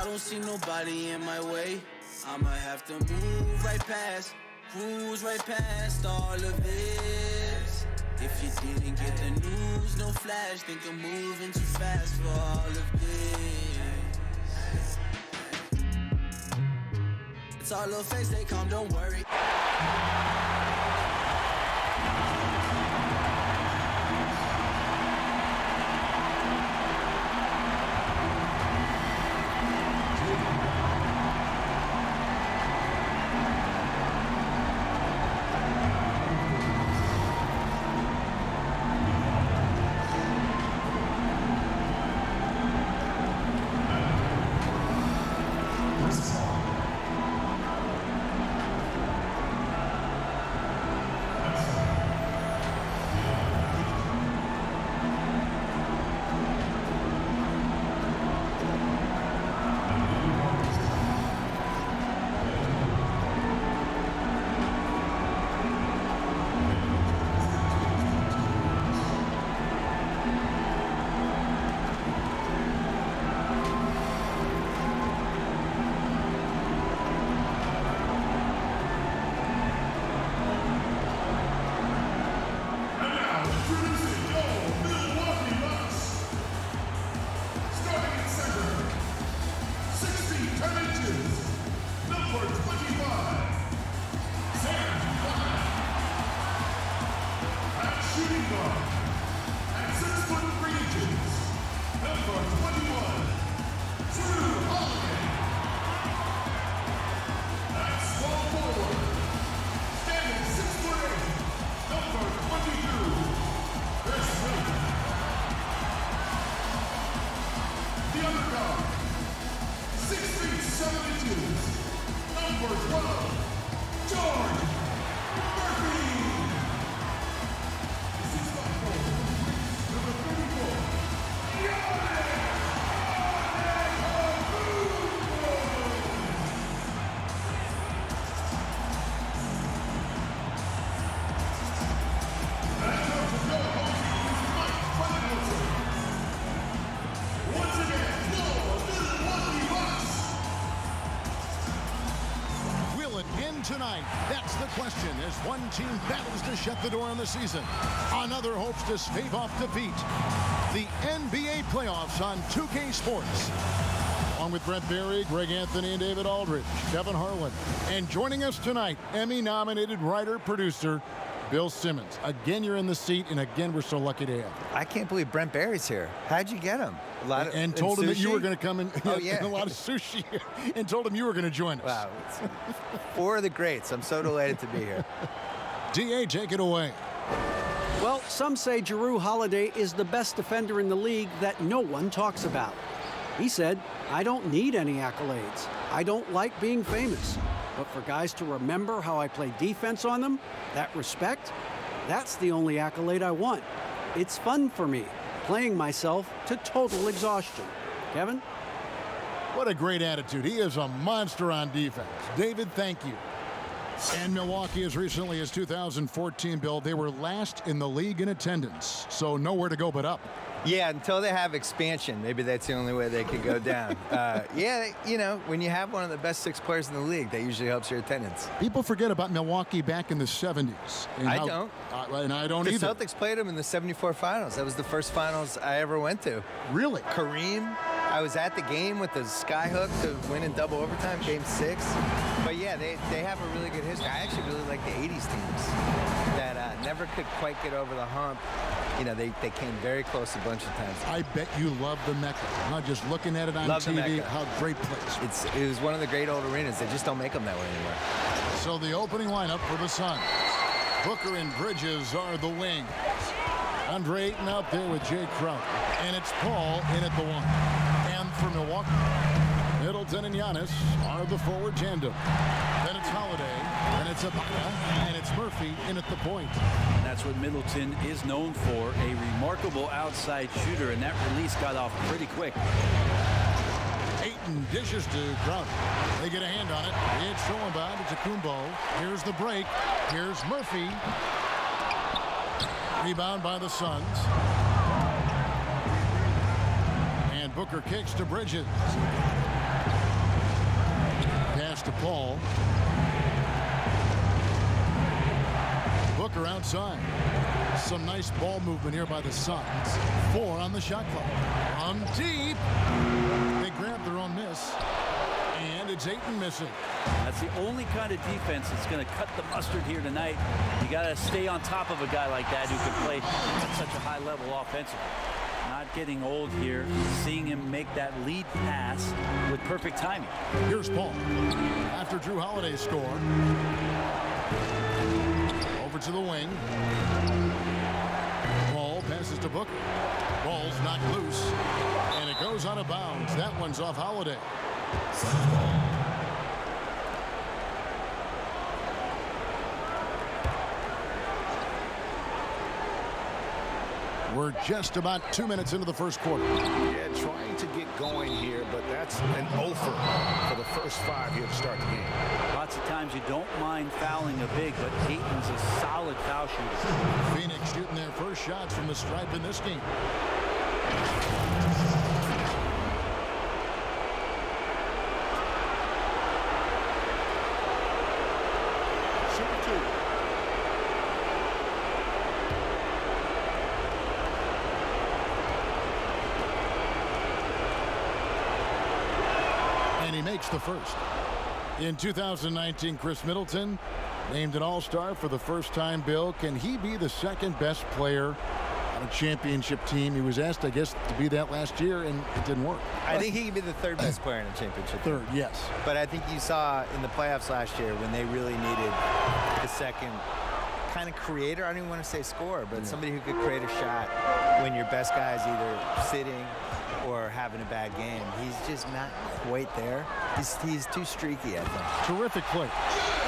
I don't see nobody in my way. I'ma have to move right past, cruise right past all of this. If you didn't get the news, no flash, think I'm moving too fast for all of this. It's all little face, they come, don't worry. Tonight, that's the question as one team battles to shut the door on the season. Another hopes to stave off defeat. The NBA playoffs on 2K Sports. Along with Brent Barry, Greg Anthony, and David Aldridge, Kevin Harlan. And joining us tonight, Emmy-nominated writer-producer Bill Simmons. Again, you're in the seat, and again, we're so lucky to have you. I can't believe Brent Barry's here. How'd you get him? And told him that you were going to come in yeah. a lot of sushi, and told him you were going to join us. Wow. Four of the greats. I'm so delighted to be here. DA, take it away. Well, some say Jrue Holiday is the best defender in the league that no one talks about. He said, I don't need any accolades. I don't like being famous. But for guys to remember how I play defense on them, that respect, that's the only accolade I want. It's fun for me, playing myself to total exhaustion. Kevin? What a great attitude. He is a monster on defense. David, thank you. And Milwaukee, as recently as 2014, Bill, they were last in the league in attendance, so nowhere to go but up. Yeah, until they have expansion. Maybe that's the only way they could go down. Yeah, you know, when you have one of the best 6 players in the league, that usually helps your attendance. People forget about Milwaukee back in the 70s. I don't. And I don't either. The Celtics played them in the 74 finals. That was the first finals I ever went to. Really? Kareem. I was at the game with the skyhook to win in double overtime, game 6. But yeah, they have a really good history. I actually really like the 80s teams that never could quite get over the hump. You know, they came very close a bunch of times. I bet you love the Mecca. Not just looking at it on TV, how great place. It was one of the great old arenas. They just don't make them that way anymore. So the opening lineup for the Suns. Booker and Bridges are the wings. Andre Ayton out there with Jay Crowder. And it's Paul in at the 1. And for Milwaukee, Middleton and Giannis are the forward tandem. Then it's Holiday, and it's Ibaka, and it's Murphy in at the point. That's what Middleton is known for, a remarkable outside shooter, and that release got off pretty quick. Ayton dishes to Crowder. They get a hand on it. It's Schoenbach to Kumbo. Here's the break. Here's Murphy. Rebound by the Suns. And Booker kicks to Bridges. Booker outside. Some nice ball movement here by the Suns. 4 on the shot clock. From deep. They grab their own miss. And it's Ayton missing. That's the only kind of defense that's going to cut the mustard here tonight. You got to stay on top of a guy like that who can play at such a high level offensively. Not getting old here. Seeing him make that lead pass with perfect timing. Here's Paul. After Drew Holiday scored. Over to the wing. Ball passes to Booker. Ball's knocked loose. And it goes out of bounds. That one's off Holiday. We're just about 2 minutes into the first quarter. Yeah, trying to get going here, but that's an offer for the first 5 here to start the game. Lots of times you don't mind fouling a big, but Ayton's a solid foul shooter. Phoenix shooting their first shots from the stripe in this game. Makes the first. In 2019, Chris Middleton named an all-star for the first time. Bill, can he be the second best player on a championship team? He was asked, I guess, to be that last year, and it didn't work. I think he can be the third best player in a championship. Third, yes. But I think you saw in the playoffs last year when they really needed the second kind of creator. I don't even want to say scorer, but somebody who could create a shot when your best guy is either sitting or having a bad game. He's just not quite there. He's too streaky, I think. Terrific play.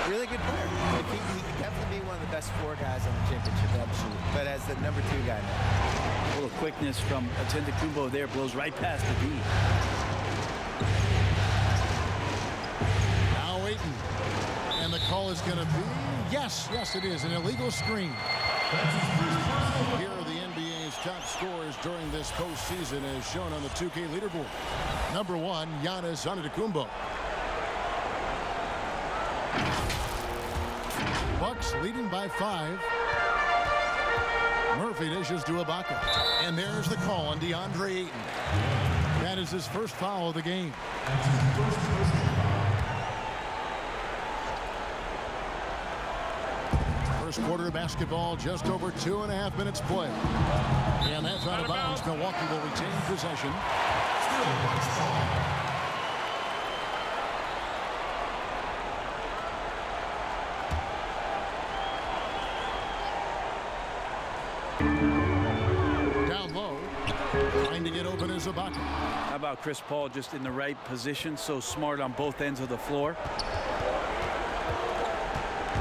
Really good player. Like he could definitely be one of the best 4 guys on the championship. Absolutely. But as the number 2 guy now. A little quickness from Antetokounmpo there, blows right past the D. Now Ayton. And the call is going to be, yes, it is, an illegal screen. Here are the NBA's top scorers during this postseason as shown on the 2K leaderboard. Number 1, Giannis Antetokounmpo. Bucks leading by 5. Murphy dishes to Ibaka. And there's the call on DeAndre Ayton. That is his first foul of the game. First quarter of basketball, just over 2.5 minutes play. And that's out of bounds. Milwaukee will retain possession. Down low, trying to get open is Ibaka. How about Chris Paul just in the right position, so smart on both ends of the floor.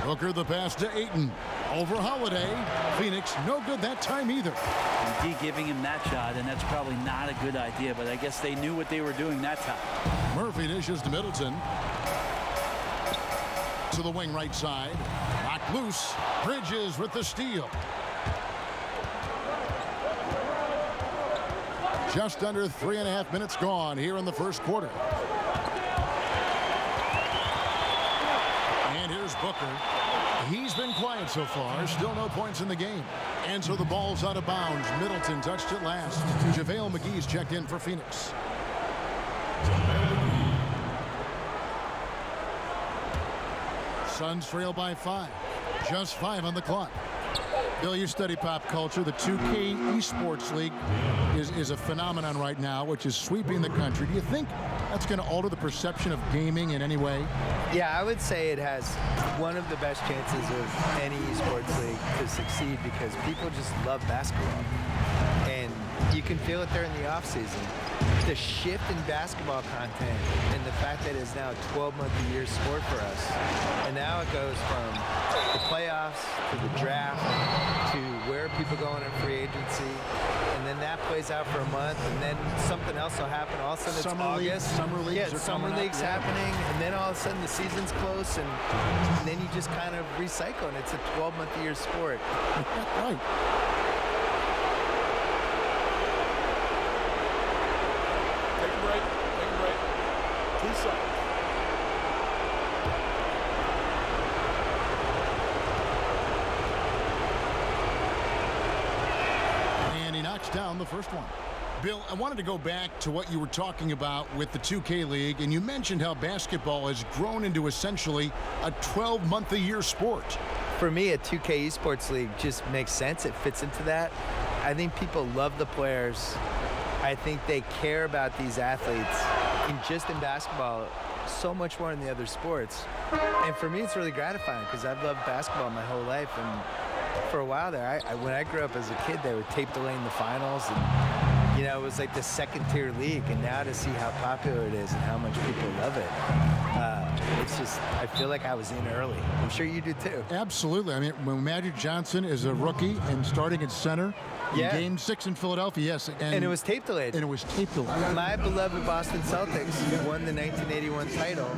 Booker the pass to Ayton. Over Holiday. Phoenix no good that time either. And D giving him that shot, and that's probably not a good idea, but I guess they knew what they were doing that time. Murphy dishes to Middleton. To the wing right side. Locked loose. Bridges with the steal. Just under 3.5 minutes gone here in the first quarter. And here's Booker. He's been quiet so far. Still no points in the game. And so the ball's out of bounds. Middleton touched it last. JaVale McGee's checked in for Phoenix. Suns trail by 5. Just 5 on the clock. Bill, you study pop culture. The 2K Esports League is a phenomenon right now, which is sweeping the country. Do you think that's going to alter the perception of gaming in any way? Yeah, I would say it has one of the best chances of any esports league to succeed because people just love basketball. And you can feel it there in the offseason. The shift in basketball content and the fact that it's now a 12-month-a-year sport for us. And now it goes from the playoffs to the draft to where people go in free agency. And then that plays out for a month, and then something else will happen. All of a sudden it's August. Summer leagues are summer coming leagues up. happening, and then all of a sudden the season's close, and then you just kind of recycle, and it's a 12-month-a-year sport. Right. Take a break. Take a break. 2 seconds. the first one. Bill, I wanted to go back to what you were talking about with the 2K League, and you mentioned how basketball has grown into essentially a 12-month-a-year sport. For me, a 2K Esports League just makes sense. It fits into that. I think people love the players. I think they care about these athletes, and just in basketball, so much more than the other sports. And for me, it's really gratifying because I've loved basketball my whole life. And for a while there, when I grew up as a kid, they were tape delaying the finals. And, you know, it was like the second-tier league. And now to see how popular it is and how much people love it, it's just, I feel like I was in early. I'm sure you do too. Absolutely. I mean, when Magic Johnson is a rookie and starting at center in Game 6 in Philadelphia, yes. And it was tape delayed. And it was tape delayed. My beloved Boston Celtics won the 1981 title,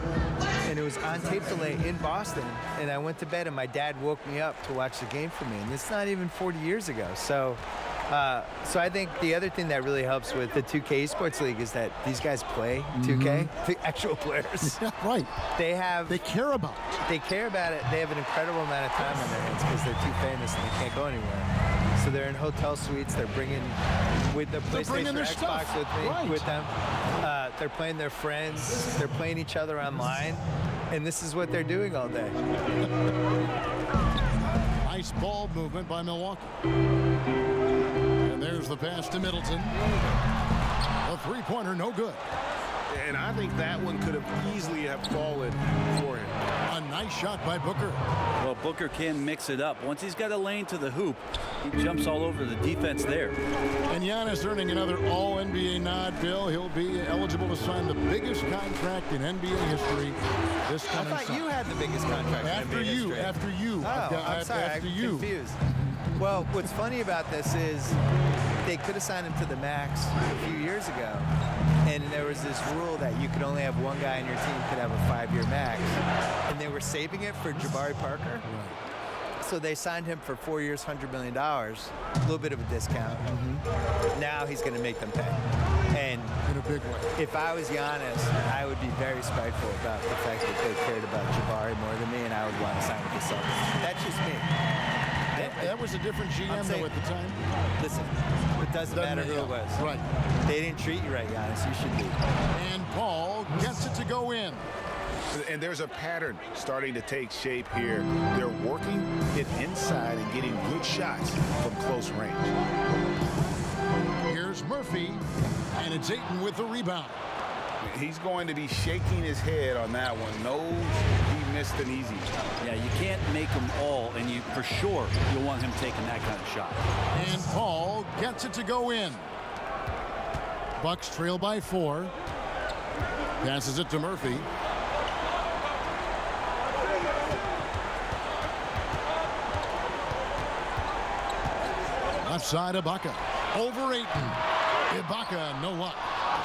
and it was on tape delay in Boston. And I went to bed, and my dad woke me up to watch the game for me. And it's not even 40 years ago. So I think the other thing that really helps with the 2K Esports League is that these guys play 2K, the actual players. Right. They care about it. They care about it. They have an incredible amount of time on their hands because they're too famous and they can't go anywhere. So they're in hotel suites. They're bringing with the PlayStation or Xbox with them. They're playing their friends. They're playing each other online. And this is what they're doing all day. Nice ball movement by Milwaukee. And there's the pass to Middleton. A three-pointer, no good. And I think that one could have easily have fallen for him. A nice shot by Booker. Well, Booker can mix it up. Once he's got a lane to the hoop, he jumps all over the defense there. And Giannis earning another All-NBA nod, Bill. He'll be eligible to sign the biggest contract in NBA history this coming I thought you had the biggest contract in NBA history. After you. Oh, I'm sorry. I'm confused. Well, what's funny about this is they could have signed him to the max a few years ago. And there was this rule that you could only have one guy on your team could have a 5-year max. And they were saving it for Jabari Parker. Right. So they signed him for 4 years, $100 million, a little bit of a discount. Now he's going to make them pay. And in a big way. If I was Giannis, I would be very spiteful about the fact that they cared about Jabari more than me, and I would want to sign with the Celtics. That's just me. That was a different GM though at the time. Listen, it doesn't matter who it was. Right. They didn't treat you right, Giannis. You should be. And Paul gets it to go in. And there's a pattern starting to take shape here. They're working it inside and getting good shots from close range. Here's Murphy, and it's Ayton with the rebound. He's going to be shaking his head on that one. No, he missed an easy. Yeah, you can't make them all, and you for sure you'll want him taking that kind of shot. And Paul gets it to go in. Bucks trail by 4. Passes it to Murphy. Left side, Ibaka. Over Ayton. Ibaka, no luck.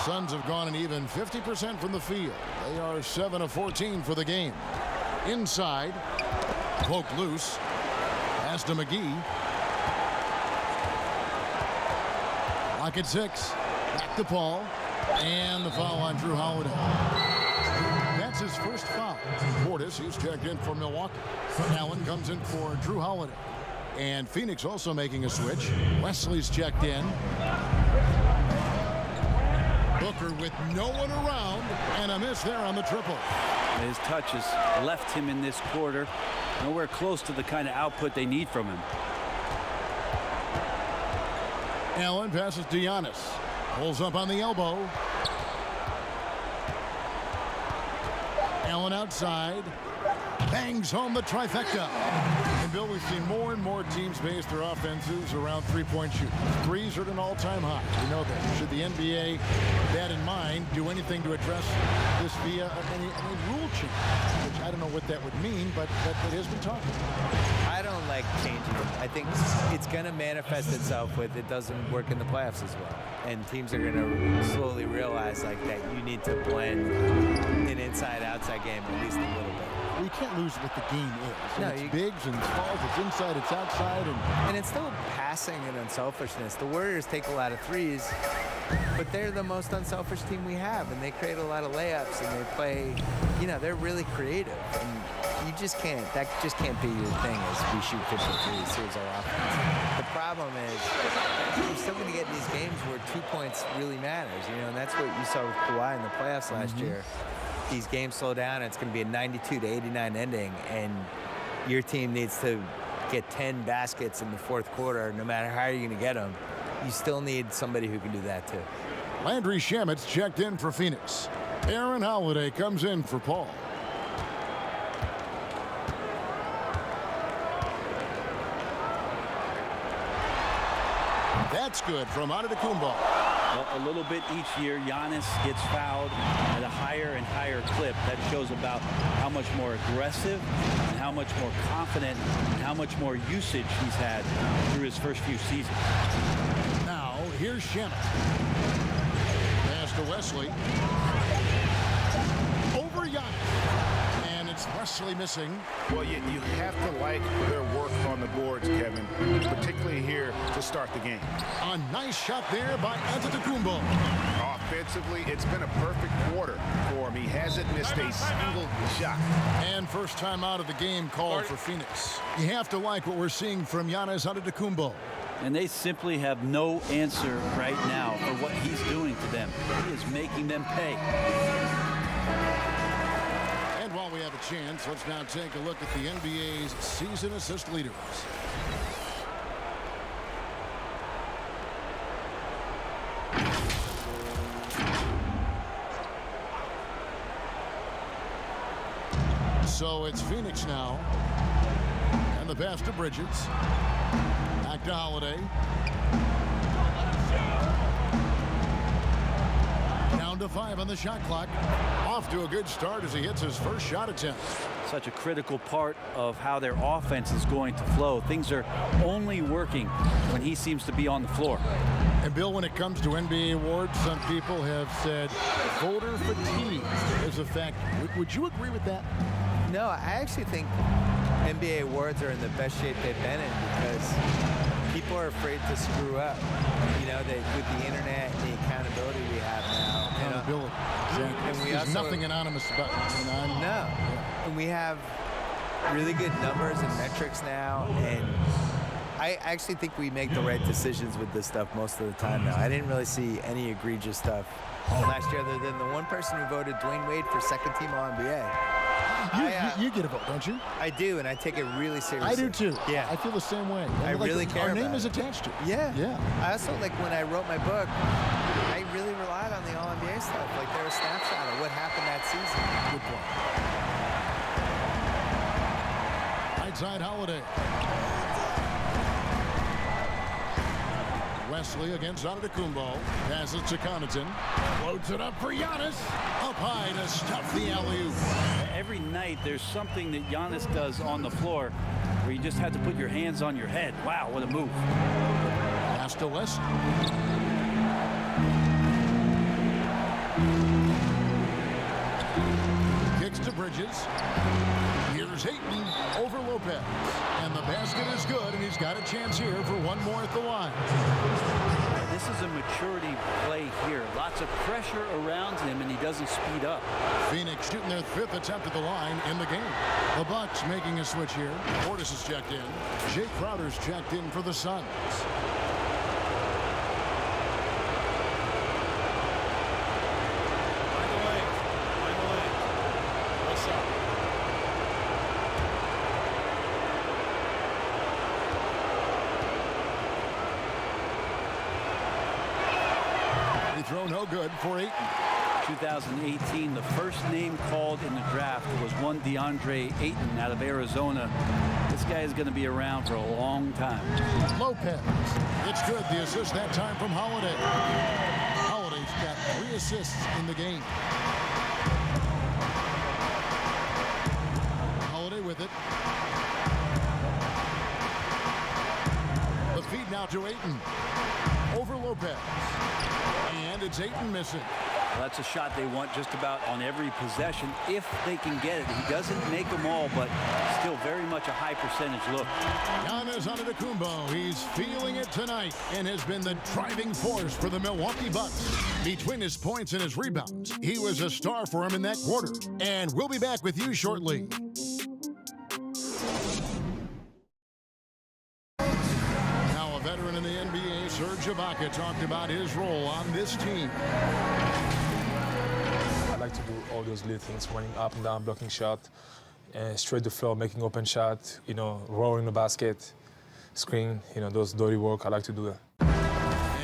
Suns have gone an even 50% from the field. They are 7 of 14 for the game. Inside, poke loose. Pass to McGee. Lock at 6. Back to Paul. And the foul on Drew Holiday. That's his first foul. Portis, he's checked in for Milwaukee. Allen comes in for Drew Holiday. And Phoenix also making a switch. Wesley's checked in. Booker with no one around, and a miss there on the triple. His touch has left him in this quarter. Nowhere close to the kind of output they need from him. Allen passes to Giannis. Pulls up on the elbow. Allen outside. Bangs home the trifecta. And Bill, we've seen more and more teams base their offenses around three-point shooting. Threes are at an all-time high. We know that. Should the NBA, with that in mind, do anything to address this via any rule change? Which I don't know what that would mean, but that has been talked about. I don't like changing it. I think it's going to manifest itself with it doesn't work in the playoffs as well. And teams are going to slowly realize like that you need to blend an inside-outside game at least a little bit. We can't lose what the game is. No, it's bigs and smalls, it's inside, it's outside. And it's still passing and unselfishness. The Warriors take a lot of threes, but they're the most unselfish team we have, and they create a lot of layups, and they play, they're really creative. And you just can't. That just can't be your thing. As we shoot 53s, here's our offense. The problem is you're still going to get in these games where 2 points really matters. You know, and that's what you saw with Kawhi in the playoffs last year. These games slow down, and it's going to be a 92-89 ending, and your team needs to get 10 baskets in the fourth quarter. No matter how you're going to get them, you still need somebody who can do that too. Landry Shamet's checked in for Phoenix. Aaron Holiday comes in for Paul. That's good from Antetokounmpo. Well, a little bit each year, Giannis gets fouled at a higher and higher clip. That shows about how much more aggressive and how much more confident and how much more usage he's had through his first few seasons. Now, here's Shamet. Pass to Wesley. Over Giannis. And it's Wesley missing. Well, you have to like their work on the boards, Kevin, particularly here to start the game. A nice shot there by Antetokounmpo. Offensively, it's been a perfect quarter for him. He hasn't missed a single shot. And first time out of the game called for Phoenix. You have to like what we're seeing from Giannis Antetokounmpo. And they simply have no answer right now for what he's doing to them. He is making them pay. And while we have a chance, let's now take a look at the NBA's season assist leaders. So it's Phoenix now. And the pass to Bridges. Back to Holiday. Down to 5 on the shot clock. Off to a good start as he hits his first shot attempt. Such a critical part of how their offense is going to flow. Things are only working when he seems to be on the floor. And Bill, when it comes to NBA awards, some people have said voter fatigue is a fact. Would you agree with that? No, I actually think NBA awards are in the best shape they've been in because people are afraid to screw up. You know, with the internet and the accountability we have now. Accountability. And There's nothing anonymous about it. No. Yeah. And we have really good numbers and metrics now. And I actually think we make the right decisions with this stuff most of the time now. I didn't really see any egregious stuff last year other than the one person who voted Dwayne Wade for second team All-NBA. You get a vote, don't you? I do, and I take it really seriously. I do too. Yeah. I feel the same way. I really care Our about name it. is attached to it. Yeah. Yeah. I also, like, when I wrote my book, I really relied on the All-NBA stuff. Like, they're a snapshot of what happened that season. Good point. Right side Holiday. Wesley against Antetokounmpo. Passes to Connaughton. Floats it up for Giannis. Up high to stuff the alley-oop. Every night there's something that Giannis does on the floor where you just have to put your hands on your head. Wow, what a move. Pass to West. Kicks to Bridges. Here's Ayton over Lopez. And the basket is good, and he's got a chance here for one more at the line. This is a maturity play here. Lots of pressure around him, and he doesn't speed up. Phoenix shooting their 5th attempt at the line in the game. The Bucks making a switch here. Portis is checked in. Jay Crowder's checked in for the Suns. Throw no good for Ayton. 2018, the first name called in the draft was one DeAndre Ayton out of Arizona. This guy is going to be around for a long time. Lopez. It's good. The assist that time from Holiday. Holiday's got 3 assists in the game. Holiday with it. The feed now to Ayton. Over Lopez. And it's Ayton missing. Well, that's a shot they want just about on every possession if they can get it. He doesn't make them all, but still very much a high percentage look. Giannis Antetokounmpo, he's feeling it tonight and has been the driving force for the Milwaukee Bucks. Between his points and his rebounds, he was a star for him in that quarter. And we'll be back with you shortly. Serge Ibaka talked about his role on this team. I like to do all those little things, running up and down, blocking shot, straight to the floor, making open shot, rolling the basket, screen, those dirty work. I like to do that.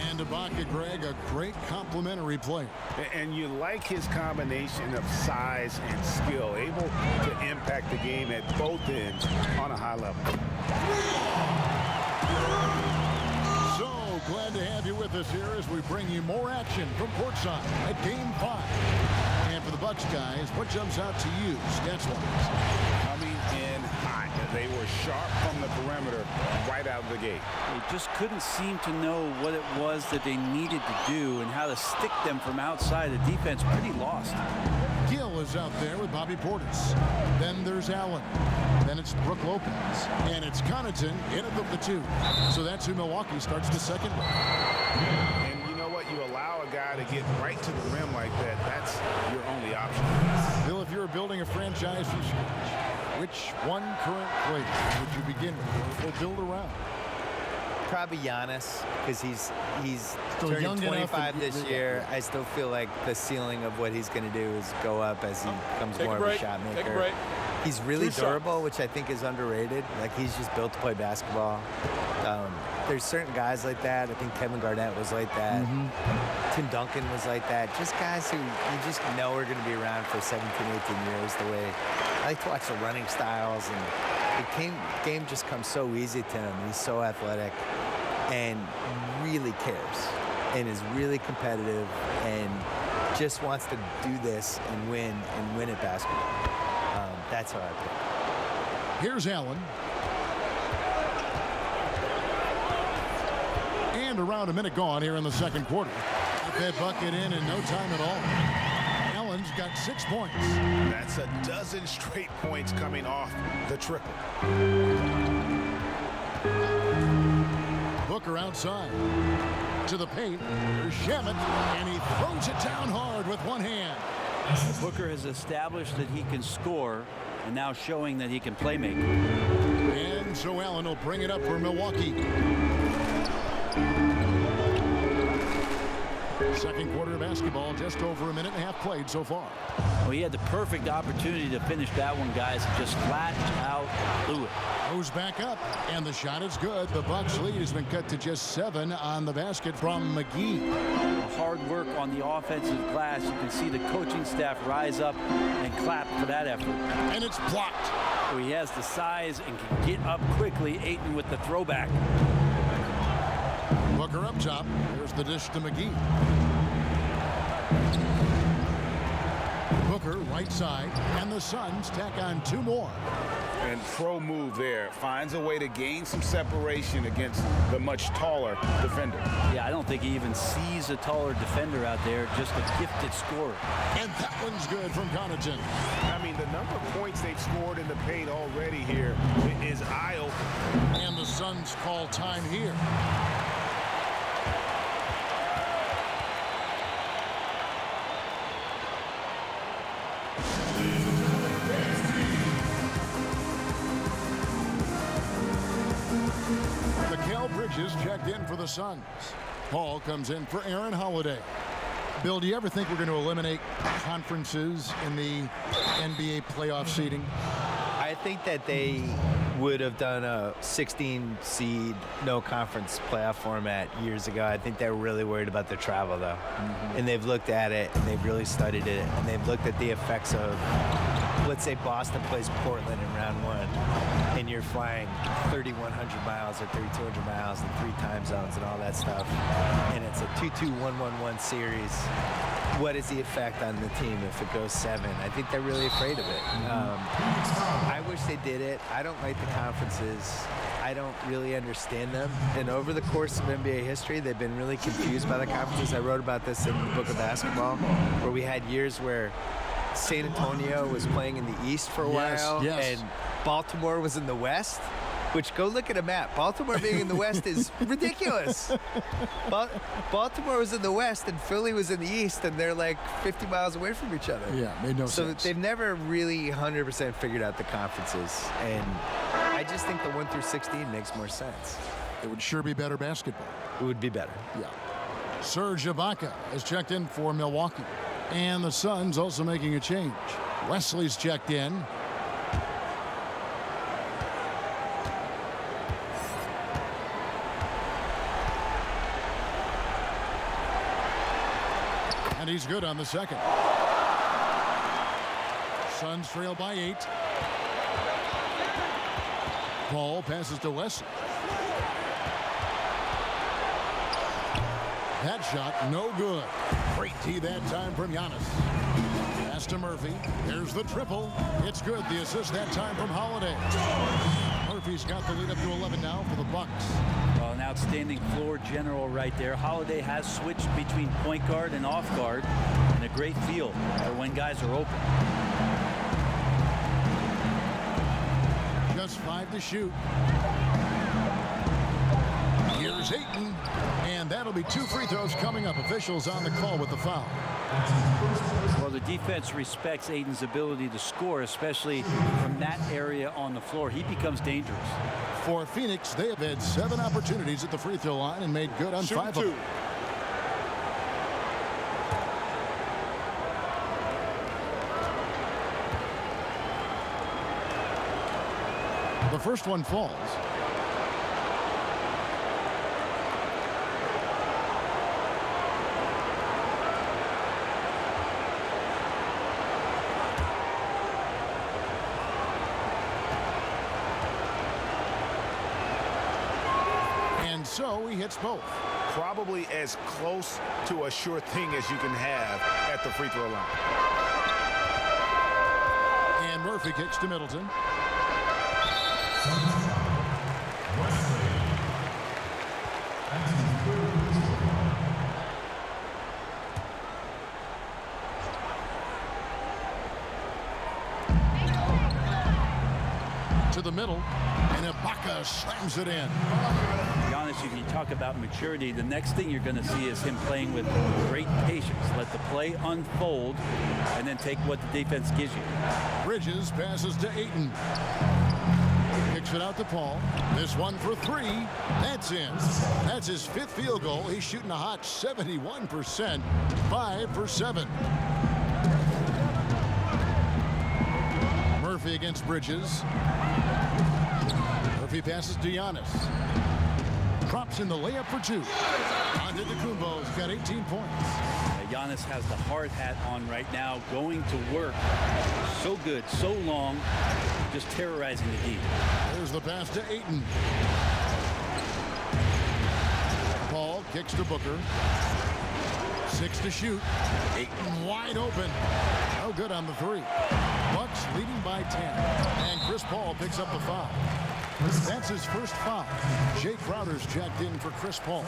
And Ibaka, Greg, a great complimentary player. And you like his combination of size and skill, able to impact the game at both ends on a high level. So glad to have you with us here as we bring you more action from courtside at Game 5. And for the Bucks guys, what jumps out to you stats-wise? Coming in hot. They were sharp from the perimeter right out of the gate. They just couldn't seem to know what it was that they needed to do and how to stick them from outside. The defense pretty lost. Gill is out there with Bobby Portis. Then there's Allen. Then it's Brook Lopez. And it's Connaughton in at the 2. So that's who Milwaukee starts the second with. And you know what? You allow a guy to get right to the rim like that. That's your only option. Bill, if you're building a franchise from scratch, which one current player would you begin with or build around? Probably Giannis, because he's Still turning young enough 25 this year. I still feel like the ceiling of what he's going to do is go up as he becomes more of a shot maker. Take a break. He's really durable, which I think is underrated. Like, he's just built to play basketball. There's certain guys like that. I think Kevin Garnett was like that. Tim Duncan was like that. Just guys who you just know are going to be around for 17, 18 years. The way I like to watch the running styles, and the game just comes so easy to him. He's so athletic and really cares and is really competitive and just wants to do this and win at basketball. That's how I pick. Here's Allen. And around a minute gone here in the second quarter. Get that bucket in no time at all. Allen's got 6 points. That's a dozen straight points coming off the triple. Booker outside. To the paint. There's Shamet. And he throws it down hard with one hand. Booker has established that he can score and now showing that he can play make. And so Allen will bring it up for Milwaukee. Second quarter of basketball, just over a minute and a half played so far. Well, he had the perfect opportunity to finish that one, guys, and just flat out blew it. Goes back up, and the shot is good. The Bucks lead has been cut to just 7 on the basket from McGee. Hard work on the offensive glass. You can see the coaching staff rise up and clap for that effort. And it's blocked. So he has the size and can get up quickly. Ayton with the throwback. Booker up top. There's the dish to McGee. Booker right side, and the Suns tack on 2 more. And pro move there. Finds a way to gain some separation against the much taller defender. Yeah, I don't think he even sees a taller defender out there, just a gifted scorer. And that one's good from Connaughton. I mean, the number of points they've scored in the paint already here is eye-opening. And the Suns call time here. Bridges checked in for the Suns. Paul comes in for Aaron Holiday. Bill, do you ever think we're going to eliminate conferences in the NBA playoff seeding? I think that they would have done a 16 seed no conference playoff format years ago. I think they're really worried about the travel though. And they've looked at it and they've really studied it and they've looked at the effects of, let's say Boston plays Portland in round 1 and you're flying 3,100 miles or 3,200 miles in 3 time zones and all that stuff, and it's a 2-2-1-1-1 series. What is the effect on the team if it goes 7? I think they're really afraid of it. I wish they did it. I don't like the conferences. I don't really understand them. And over the course of NBA history, they've been really confused by the conferences. I wrote about this in the book of basketball, where we had years where San Antonio was playing in the East for a while, and Baltimore was in the West. Which, go look at a map. Baltimore being in the West is ridiculous. Baltimore was in the West and Philly was in the East, and they're like 50 miles away from each other. Yeah, made no sense. So they've never really 100% figured out the conferences, and I just think the 1 through 16 makes more sense. It would sure be better basketball. It would be better. Yeah. Serge Ibaka has checked in for Milwaukee. And the Suns also making a change. Wesley's checked in. And he's good on the second. Suns trail by 8. Paul passes to Wesley. That shot, no good. Great D that time from Giannis. Pass to Murphy. There's the triple. It's good. The assist that time from Holiday. Murphy's got the lead up to 11 now for the Bucks. Well, an outstanding floor general right there. Holiday has switched between point guard and off guard, and a great feel for when guys are open. Just 5 to shoot. Here's Ayton, and that'll be 2 free throws coming up. Officials on the call with the foul. Well, the defense respects Ayton's ability to score, especially from that area on the floor. He becomes dangerous. For Phoenix, they have had 7 opportunities at the free throw line and made good on 5 of them. The first one falls. And so he hits both. Probably as close to a sure thing as you can have at the free throw line. And Murphy kicks to Middleton. To the middle, and Ibaka slams it in. To be honest, if you talk about maturity, the next thing you're going to see is him playing with great patience. Let the play unfold, and then take what the defense gives you. Bridges passes to Ayton. Kicks it out to Paul. This one for 3. That's in. That's his 5th field goal. He's shooting a hot 71%. 5 for 7. Murphy against Bridges. Murphy passes to Giannis. Drops in the layup for 2. Antetokounmpo has got 18 points. Giannis has the hard hat on right now, going to work. So good, so long, just terrorizing the heat. There's the pass to Ayton. Paul kicks to Booker. 6 to shoot. Ayton wide open. No good on the 3. Bucks leading by 10. And Chris Paul picks up the foul. That's his first foul. Jay Crowder's checked in for Chris Paul.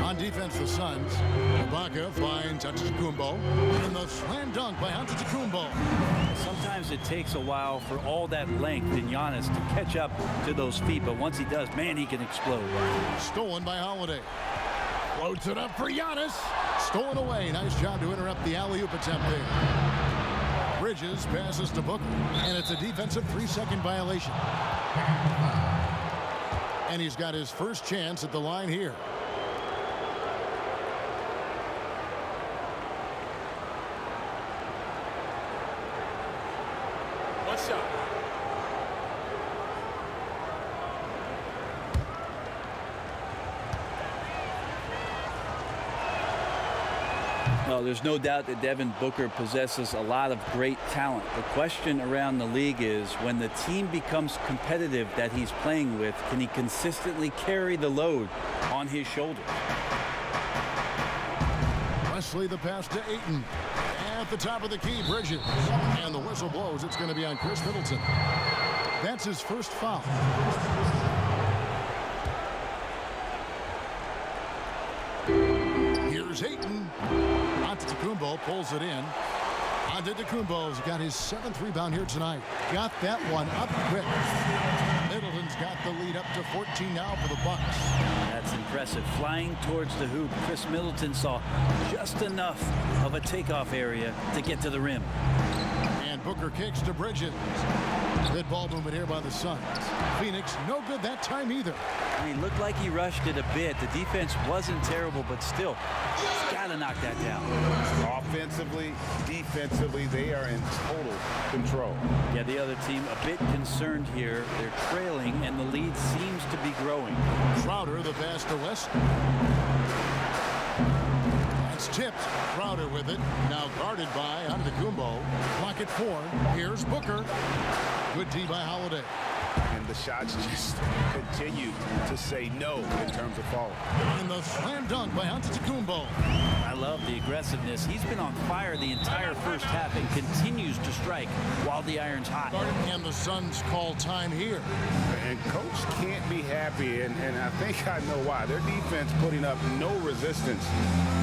On defense, the Suns. Ibaka finds Antetokounmpo. And the slam dunk by Antetokounmpo. Sometimes it takes a while for all that length in Giannis to catch up to those feet, but once he does, man, he can explode. Stolen by Holiday. Floats it up for Giannis. Stolen away. Nice job to interrupt the alley-oop attempt there. Bridges passes to Booker, and it's a defensive 3-second violation. And he's got his first chance at the line here. What's up? Well, there's no doubt that Devin Booker possesses a lot of great talent. The question around the league is, when the team becomes competitive that he's playing with, can he consistently carry the load on his shoulders? Wesley, the pass to Ayton. At the top of the key, Bridges. And the whistle blows. It's going to be on Chris Middleton. That's his first foul. Here's Ayton. Antetokounmpo pulls it in. Antetokounmpo's got his 7th rebound here tonight. Got that one up quick. Middleton's got the lead up to 14 now for the Bucks. That's impressive. Flying towards the hoop, Chris Middleton saw just enough of a takeoff area to get to the rim. And Booker kicks to Bridges. Good ball movement here by the Suns. Phoenix, no good that time either. I mean, looked like he rushed it a bit. The defense wasn't terrible, but still, he's got to knock that down. Offensively, defensively, they are in total control. Yeah, the other team a bit concerned here. They're trailing, and the lead seems to be growing. Crowder, the pass to West. It's tipped. Crowder with it. Now guarded by Antetokounmpo. Clock at 4. Here's Booker. Good D by Holiday. And the shots just continue to say no in terms of falling. And the slam dunk by Antetokounmpo. I love the aggressiveness. He's been on fire the entire first half and continues to strike while the iron's hot. And the Suns call time here. And coach can't be happy, and I think I know why. Their defense putting up no resistance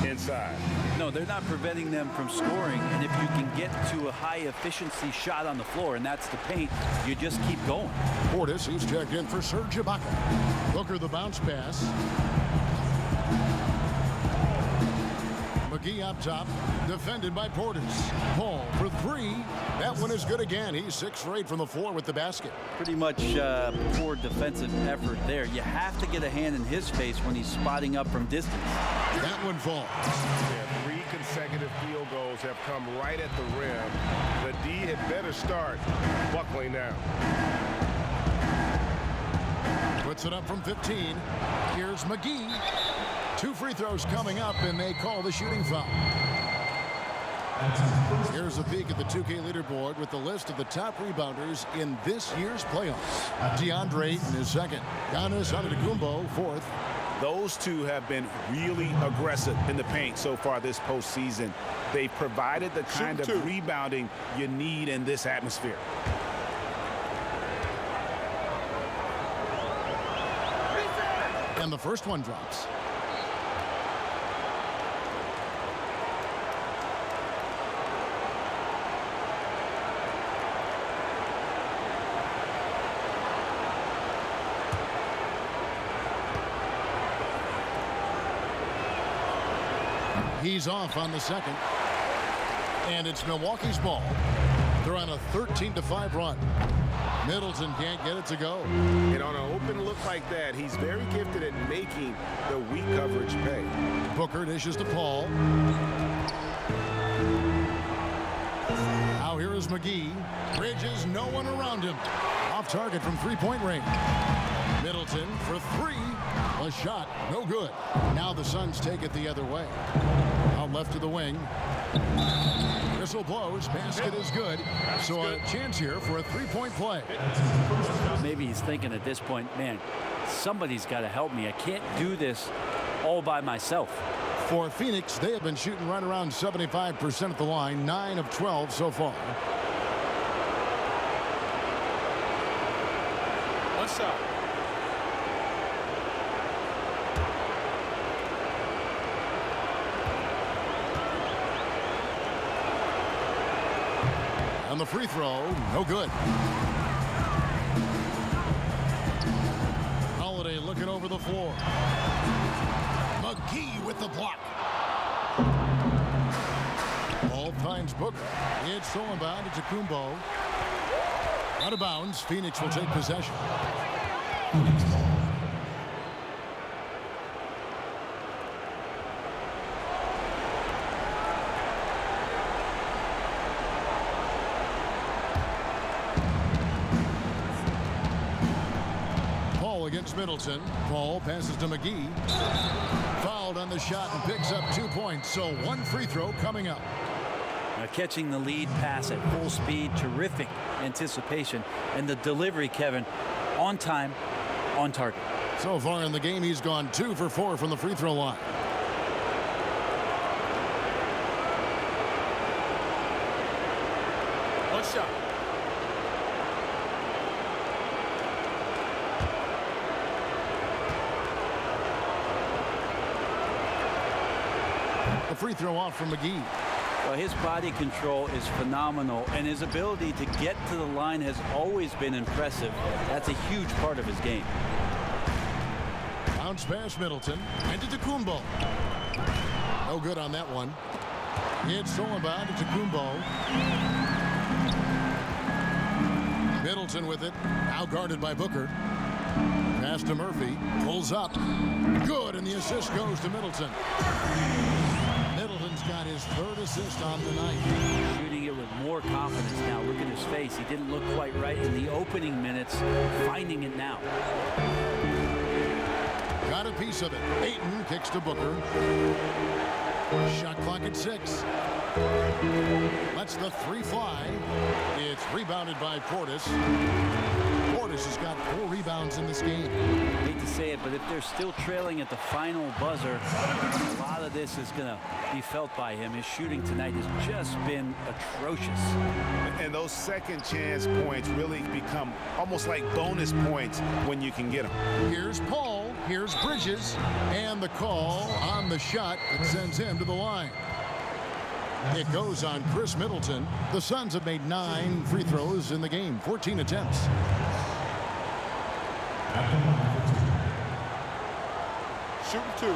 inside. No, they're not preventing them from scoring, and if you can get to a high efficiency shot on the floor, and that's the paint, you just keep going. Portis, he's checked in for Serge Ibaka. Booker the bounce pass. McGee up top, defended by Portis. Paul for 3. That one is good again. He's 6 for 8 from the floor with the basket. Pretty much poor defensive effort there. You have to get a hand in his face when he's spotting up from distance. That one falls. Yeah, 3 consecutive field goals have come right at the rim. The D had better start buckling down. Puts it up from 15. Here's McGee. 2 free throws coming up, and they call the shooting foul. Here's a peek at the 2K leaderboard with the list of the top rebounders in this year's playoffs. DeAndre in his second. Giannis Antetokounmpo fourth. Those two have been really aggressive in the paint so far this postseason. They've provided the kind of rebounding you need in this atmosphere. And the first one drops. He's off on the second. And it's Milwaukee's ball. They're on a 13-5 run. Middleton can't get it to go. And on an open look like that, he's very gifted at making the weak coverage pay. Booker dishes to Paul. Now here is McGee. Bridges, no one around him. Off target from three-point range. Middleton for 3. A shot, no good. Now the Suns take it the other way. Out left to the wing. Whistle blows, basket is good. So a chance here for a 3-point play. Maybe he's thinking at this point, man, somebody's got to help me. I can't do this all by myself. For Phoenix, they have been shooting right around 75% at the line, 9 of 12 so far. What's up? On the free throw, no good. Holiday looking over the floor. McGee with the block. Ball finds Booker. It's stolen by Antetokounmpo. Out of bounds. Phoenix will take possession. Against Middleton. Paul passes to McGee. Fouled on the shot and picks up 2 points. So 1 free throw coming up. Now catching the lead pass at full speed, terrific anticipation, and the delivery, Kevin, on time, on target. So far in the game, he's gone 2 for 4 from the free throw line. One shot. The free throw off from McGee. Well, his body control is phenomenal, and his ability to get to the line has always been impressive. That's a huge part of his game. Bounce pass Middleton. Antetokounmpo. No good on that one. It's stolen by Antetokounmpo. Middleton with it, now guarded by Booker. Pass to Murphy, pulls up, good, and the assist goes to Middleton. Middleton's got his 3rd assist on the night. Shooting it with more confidence now. Look at his face. He didn't look quite right in the opening minutes. Finding it now. Got a piece of it. Ayton kicks to Booker. Shot clock at 6. Lets the 3 fly. It's rebounded by Portis. Portis has got 4 rebounds in this game. I hate to say it, but if they're still trailing at the final buzzer, a lot of this is going to be felt by him. His shooting tonight has just been atrocious. And those second chance points really become almost like bonus points when you can get them. Here's Paul. Here's Bridges. And the call on the shot that sends him to the line. It goes on Chris Middleton. The Suns have made 9 free throws in the game, 14 attempts. Shooting 2.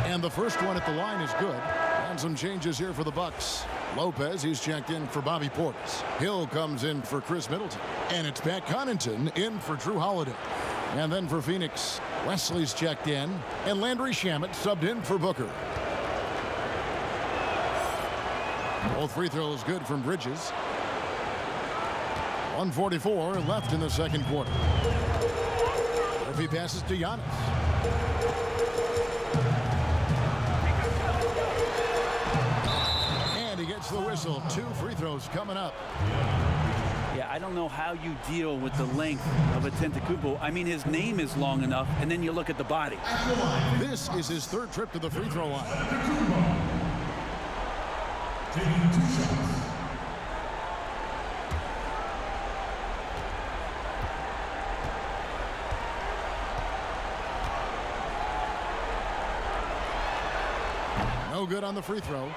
And the first one at the line is good. And some changes here for the Bucks. Lopez, he's checked in for Bobby Portis. Hill comes in for Chris Middleton. And it's Pat Connaughton in for Drew Holiday. And then for Phoenix, Wesley's checked in. And Landry Shamet subbed in for Booker. Both free throws good from Bridges. 1:44 left in the second quarter. If he passes to Giannis. And he gets the whistle. 2 free throws coming up. Yeah, I don't know how you deal with the length of a Antetokounmpo. I mean, his name is long enough, and then you look at the body. This is his 3rd trip to the free throw line. Taking 2 shots. No good on the free throw.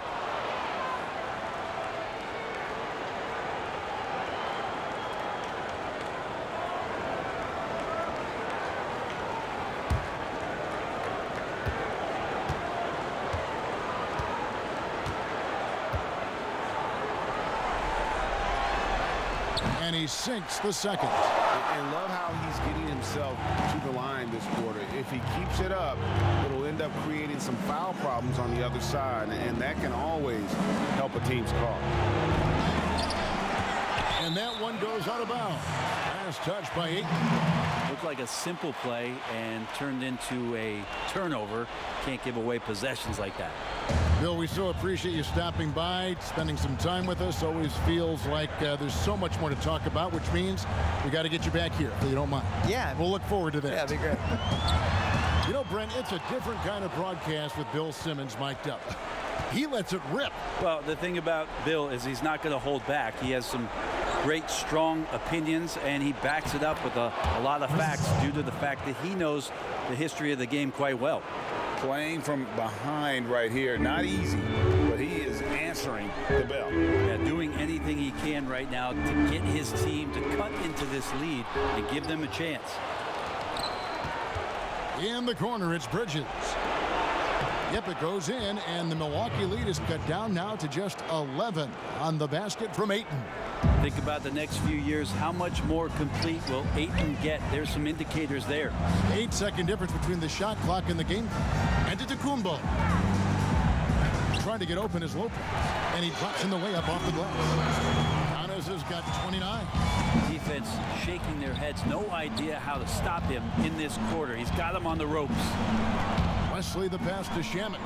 And he sinks the second. And love how he's getting himself to the line this quarter. If he keeps it up, it'll end up creating some foul problems on the other side, and that can always help a team's cause. And that one goes out of bounds. Last touch by Ayton. Looked like a simple play and turned into a turnover. Can't give away possessions like that. Bill, we so appreciate you stopping by, spending some time with us. Always feels like there's so much more to talk about, which means we got to get you back here, if you don't mind. Yeah. We'll look forward to that. Yeah, that'd be great. You know, Brent, it's a different kind of broadcast with Bill Simmons mic'd up. He lets it rip. Well, the thing about Bill is he's not going to hold back. He has some great, strong opinions, and he backs it up with a lot of facts due to the fact that he knows the history of the game quite well. Playing from behind right here, not easy, but he is answering the bell. Yeah, doing anything he can right now to get his team to cut into this lead and give them a chance. In the corner, it's Bridges. Yep, it goes in, and the Milwaukee lead is cut down now to just 11 on the basket from Ayton. Think about the next few years. How much more complete will Ayton get? There's some indicators there. 8-second difference between the shot clock and the game. And Antetokounmpo trying to get open is Lopez, and he drops in the way up off the glass. Giannis has got 29. Defense shaking their heads. No idea how to stop him in this quarter. He's got him on the ropes. Wesley the pass to Shamet.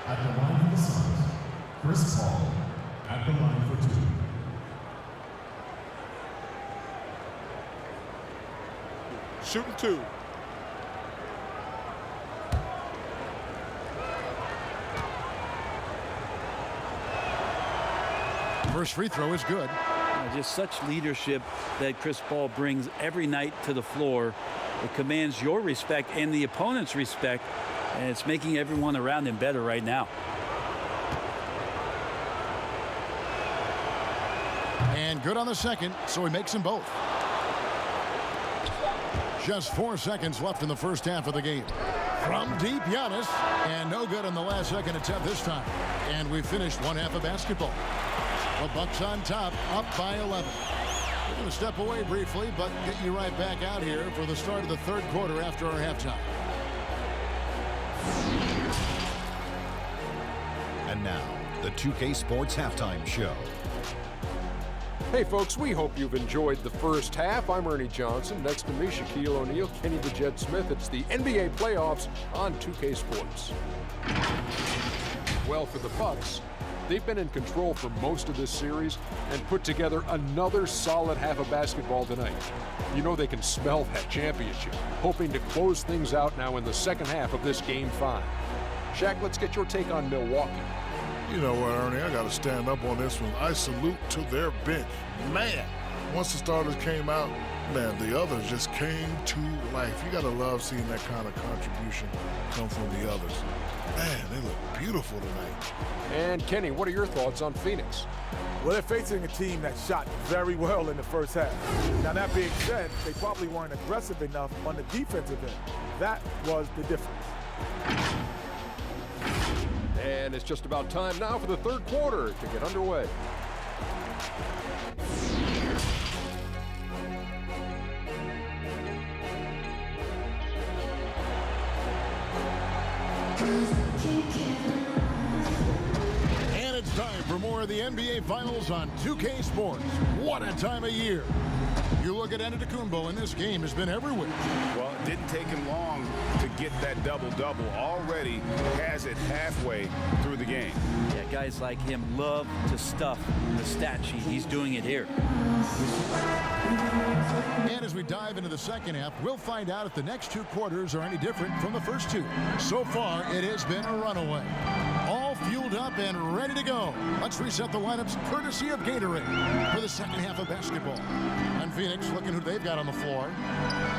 At the line for the Suns, Chris Paul at the line for 2. Shooting 2. First free throw is good. Just such leadership that Chris Paul brings every night to the floor. It commands your respect and the opponent's respect, and it's making everyone around him better right now. And good on the second, so he makes them both. Just 4 seconds left in the first half of the game. From deep, Giannis, and no good on the last second attempt this time. And we finished one half of basketball. The Bucks on top, up by 11. We're going to step away briefly, but get you right back out here for the start of the third quarter after our halftime. And now, the 2K Sports Halftime Show. Hey folks, we hope you've enjoyed the first half. I'm Ernie Johnson. Next to me, Shaquille O'Neal, Kenny the Jet Smith. It's the NBA playoffs on 2K Sports. Well, for the Bucks, they've been in control for most of this series and put together another solid half of basketball tonight. You know they can smell that championship, hoping to close things out now in the second half of this Game 5. Shaq, let's get your take on Milwaukee. You know what, Ernie, I got to stand up on this one. I salute to their bench. Man, once the starters came out, man, the others just came to life. You got to love seeing that kind of contribution come from the others. Man, they look beautiful tonight. And Kenny, what are your thoughts on Phoenix? Well, they're facing a team that shot very well in the first half. Now, that being said, they probably weren't aggressive enough on the defensive end. That was the difference. And it's just about time now for the third quarter to get underway. And it's time for more of the NBA Finals on 2K Sports. What a time of year. You look at Antetokounmpo, and this game has been everywhere. Well, it didn't take him long to get that double-double. Already has it halfway through the game. Yeah, guys like him love to stuff the stat sheet. He's doing it here. And as we dive into the second half, we'll find out if the next two quarters are any different from the first two. So far, it has been a runaway. All fueled up and ready to go. Let's reset the lineups courtesy of Gatorade for the second half of basketball. And Phoenix, looking who they've got on the floor.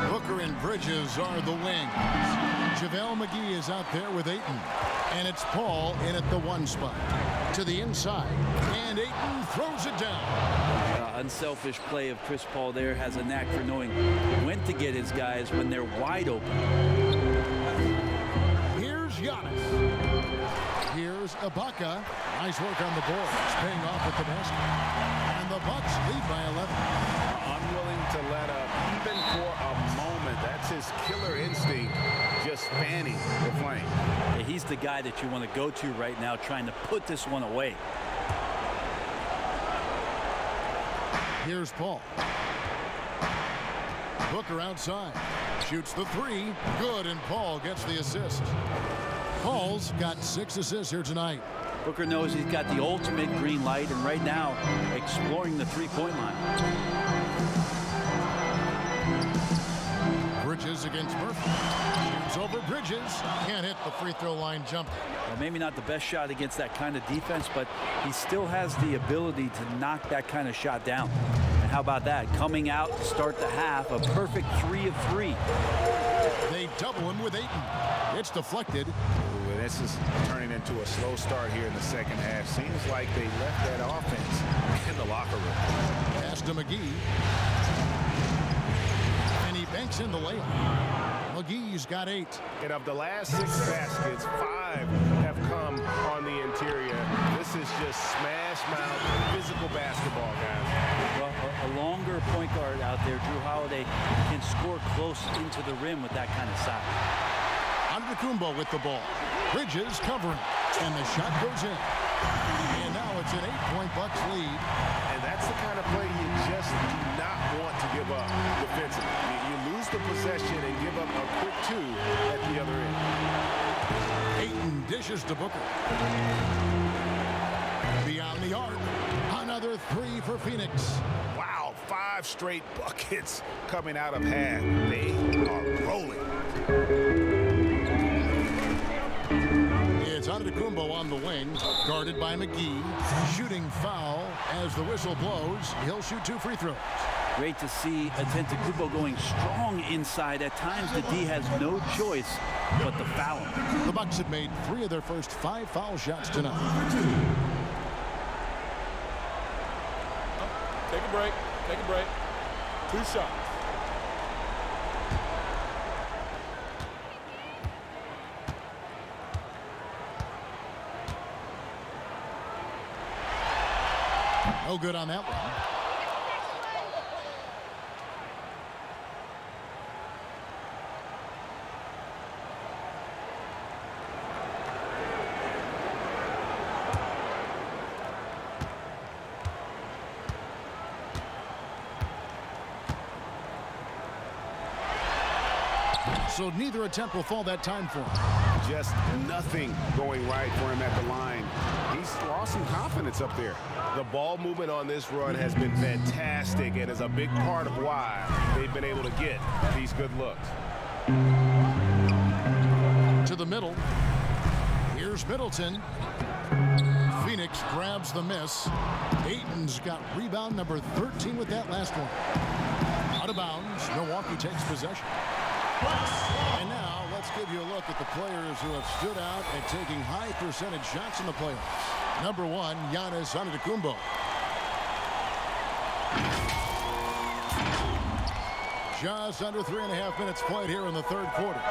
Booker and Bridges are the wings. JaVale McGee is out there with Ayton. And it's Paul in at the one spot. To the inside. And Ayton throws it down. Unselfish play of Chris Paul there. Has a knack for knowing when to get his guys when they're wide open. Here's Giannis. Here's Ibaka. Nice work on the boards. Paying off with the basket. And the Bucks lead by 11. Unwilling to let up even for a moment. That's his killer instinct, just fanning the flame. Yeah, he's the guy that you want to go to right now, trying to put this one away. Here's Paul. Booker outside. Shoots the three. Good, and Paul gets the assist. Paul's got 6 assists here tonight. Booker knows he's got the ultimate green light, and right now exploring the three-point line. Bridges against Murphy. Shoots over Bridges. Can't hit the free throw line jumper. Well, maybe not the best shot against that kind of defense, but he still has the ability to knock that kind of shot down. And how about that? Coming out to start the half, a perfect 3 of 3. They double him with Ayton. It's deflected. Ooh, this is turning into a slow start here in the second half. Seems like they left that offense in the locker room. Pass to McGee. And he banks in the layup. McGee's got 8. And of the last 6 baskets, 5 have come on the interior. This is just smash mouth physical basketball, guys. Well, a longer point guard out there, Jrue Holiday, can score close into the rim with that kind of size. Antetokounmpo with the ball. Bridges covering. And the shot goes in. And now it's an 8-point Bucks lead. And that's the kind of play you just do not want to give up defensively. You lose the possession and give up a quick 2 at the other end. Ayton dishes to Booker. Beyond the arc. Another 3 for Phoenix. Wow, 5 straight buckets coming out of half. They are rolling. It's Antetokounmpo on the wing, guarded by McGee. Shooting foul as the whistle blows. He'll shoot 2 free throws. Great to see Antetokounmpo going strong inside. At times, the D has no choice but to foul him. The Bucks have made 3 of their first 5 foul shots tonight. a break. Take a break. 2 shots. No good on that one. So neither attempt will fall that time for him. Just nothing going right for him at the line. He's lost some confidence up there. The ball movement on this run has been fantastic and is a big part of why they've been able to get these good looks. To the middle. Here's Middleton. Phoenix grabs the miss. Ayton's got rebound number 13 with that last one. Out of bounds. Milwaukee takes possession. And now let's give you a look at the players who have stood out and taking high percentage shots in the playoffs. Number 1, Giannis Antetokounmpo. Just under 3.5 minutes played here in the third quarter.